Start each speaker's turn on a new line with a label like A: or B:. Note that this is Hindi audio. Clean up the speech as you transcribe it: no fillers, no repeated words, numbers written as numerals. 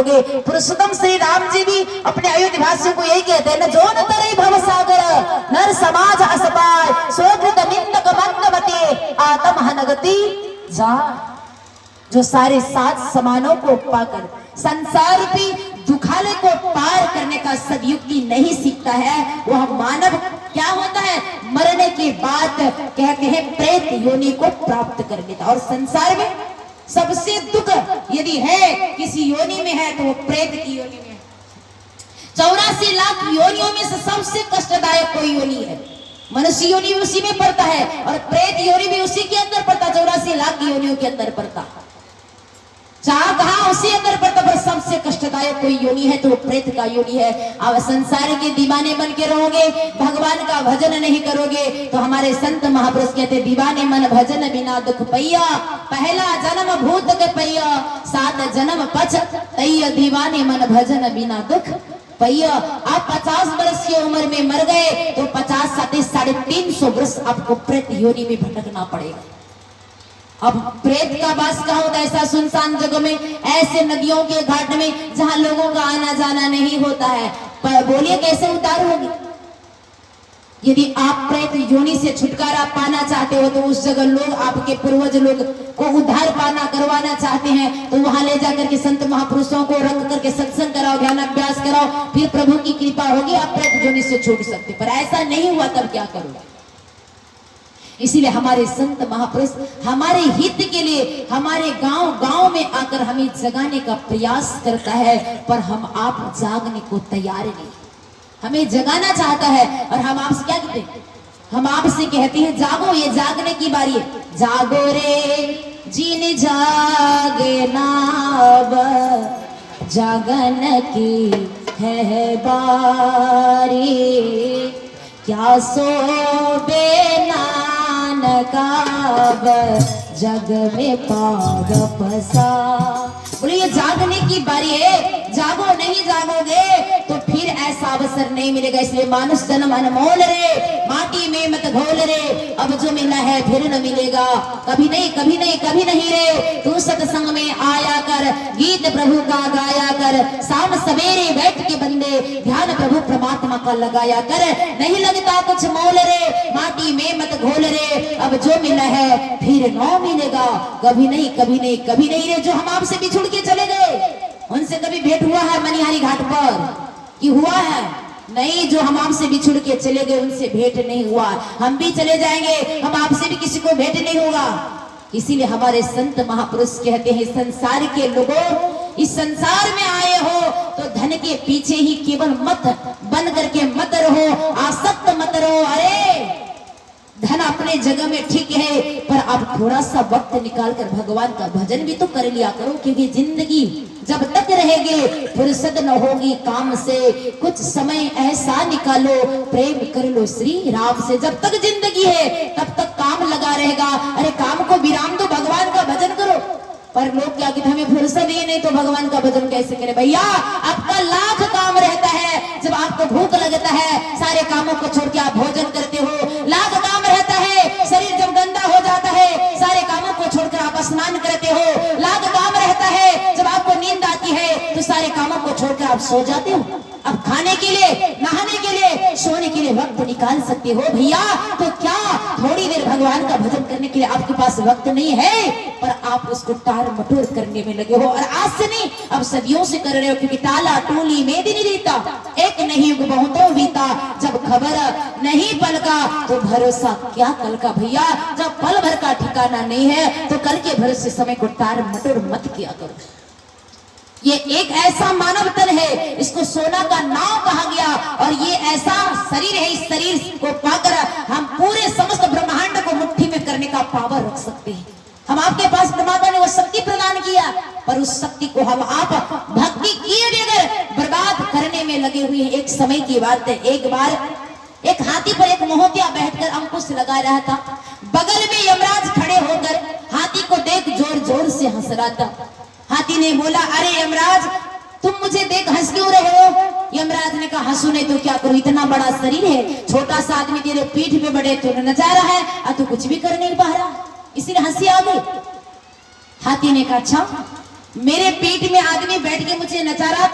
A: करोगे। पुरुषोत्तम श्री राम जी भी अपने अयोध्या वासियों को यही कहते हैं, न जो न तरई भव सागर नर समाज असपाय सोकृत निंदक मंदमते आत्म हनगति जा। जो सारे 7 समानों को पाकर संसार रूपी दुखाले को पार करने का सदयुक्ति नहीं सीखता है, वह मानव क्या होता है, मरने के बाद कहते हैं प्रेत योनि को प्राप्त कर लेता। और संसार में सबसे दुख यदि है किसी योनि में है तो वो प्रेत की योनि में है। 84 लाख योनियों में से सबसे कष्टदायक कोई योनि है। मनुष्य योनि भी उसी में पड़ता है और प्रेत योनि भी उसी के अंदर पड़ता, 84 लाख योनियों के अंदर पड़ता। कहा उसी अंदर पड़ता, पर सबसे कष्टदायक कोई योनि है तो वो प्रेत का योनि है। अब संसार के दीवाने बन के रहोगे, भगवान का भजन नहीं करोगे तो हमारे संत महापुरुष कहते दीवाने मन भजन बिना दुख पैया, पहला जन्म भूत के पैया 7 जन्म पछतैया, दीवाने मन भजन बिना दुख पैया। आप 50 वर्ष की उम्र में मर गए तो 50 350 वर्ष आपको प्रेत योनि में भटकना पड़ेगा। अब प्रेत का वास कहाँ होता है? ऐसा सुनसान जगह में, ऐसे नदियों के घाट में जहां लोगों का आना जाना नहीं होता है। पर बोलिए कैसे उद्धार होगी? यदि आप प्रेत योनि से छुटकारा पाना चाहते हो तो उस जगह लोग आपके पूर्वज लोग को उद्धार पाना करवाना चाहते हैं तो वहां ले जाकर के संत महापुरुषों को रख करके सत्संग कराओ, ध्यान अभ्यास कराओ, फिर प्रभु की कृपा होगी, आप प्रेत योनि से छूट सकते। पर ऐसा नहीं हुआ तब क्या करोगे? इसीलिए हमारे संत महापुरुष हमारे हित के लिए हमारे गांव गांव में आकर हमें जगाने का प्रयास करता है, पर हम आप जागने को तैयार नहीं। हमें जगाना चाहता है और हम आपसे क्या कहते हैं? हम आपसे कहते हैं जागो, ये जागने की बारी है। जागो रे जिन जागे नाब जागन की है बारी, क्या सोबे नानकाब जग में पाव पसा। बोले ये जागने की बारी है, जागो, नहीं जागोगे तो फिर ऐसा अवसर नहीं मिलेगा। इसलिए मानुष जन्म अनमोल रे, माटी में मत घोल रे, अब जो मिला है फिर न मिलेगा। कभी नहीं कभी नहीं कभी नहीं रे, तू सत्संग में आया कर, गीत प्रभु का गाया कर, शाम सवेरे बैठ के बंदे ध्यान प्रभु परमात्मा का लगाया कर। नहीं लगता कुछ मोल रे, माटी में मत घोल रे, अब जो मिला है फिर न मिलेगा। कभी नहीं कभी नहीं कभी नहीं रे। जो हम आपसे बिछुड़ के चले गए उनसे कभी भेंट हुआ है मनिहारी घाट पर कि हुआ है? नहीं। जो हम आपसे बिछुड़ के चले गए उनसे भेंट नहीं हुआ। हम भी चले जाएंगे, हम आपसे भी किसी को भेंट नहीं होगा। इसीलिए हमारे संत महापुरुष कहते हैं संसार के लोगों, इस संसार में आए हो तो धन के पीछे ही केवल मत बन करके मत रहो, आसक्त मत रहो। अरे धन अपने जगह में ठीक है, पर आप थोड़ा सा वक्त निकालकर भगवान का भजन भी तो कर लिया करो, क्योंकि जिंदगी जब तक रहेगी फुर्सत न होगी काम से। कुछ समय ऐसा निकालो, प्रेम कर लो श्री राम से। जब तक जिंदगी है तब तक काम लगा रहेगा। अरे काम को विराम दो, भगवान का भजन करो। पर लोग क्या कहते हैं हमें फुर्सत ही नहीं तो भगवान का भजन कैसे करें? भैया आपका लाख काम रहता है, जब आपको भूख लगता है सारे कामों को छोड़ के आप भोजन करते हो। लाख काम रहता है, शरीर जब गंदा हो जाता है सारे कामों को छोड़कर आप स्नान करते हो। लाख काम रहता है, जब आपको नींद आती है तो सारे कामों को छोड़कर आप सो जाते हो। अब खाने के लिए, नहाने के लिए, सोने के लिए वक्त निकाल सकते हो भैया, तो क्या थोड़ी देर भगवान का भजन करने के लिए आपके पास वक्त नहीं है? पर आप उसको टार मटोर करने में लगे हो। और आज से नहीं, अब सदियों से कर रहे हो, क्योंकि ताला टोली में भी नहीं रहता, एक नहीं युग बहुतों बीता, जब खबर नहीं पल का तो भरोसा क्या कल का। भैया जब पल भर का ठिकाना नहीं है तो कल के भरोसे समय को टार मटोर मत किया करो। ये एक ऐसा मानव तन है, इसको सोना का नाव कहा गया, और ये ऐसा शरीर है, इस शरीर को पाकर हम पूरे समस्त ब्रह्मांड को मुट्ठी में करने का पावर रख सकते हैं। हम आपके पास परमात्मा ने वो शक्ति प्रदान किया, पर उस शक्ति को हम आप भक्ति किए बगैर बर्बाद करने में लगे हुए हैं। एक समय की बात है, एक बार एक हाथी पर एक मोहतिया बैठकर अंकुश लगा रहा था। बगल में यमराज खड़े होकर हाथी को देख जोर जोर से हंस रहा था। हाथी ने बोला, अरे यमराज तुम मुझे देख हंस क्यों रहे हो? यमराज ने कहा, हंसू नहीं तो क्या करूं, इतना बड़ा शरीर है, छोटा सा आदमी तेरे पीठ पे बड़े तो नजारा है, और तू कुछ भी कर नहीं पा रहा, इसलिए हंसी आ गई। हाथी ने कहा, अच्छा मेरे पीठ में आदमी बैठ के मुझे नचारा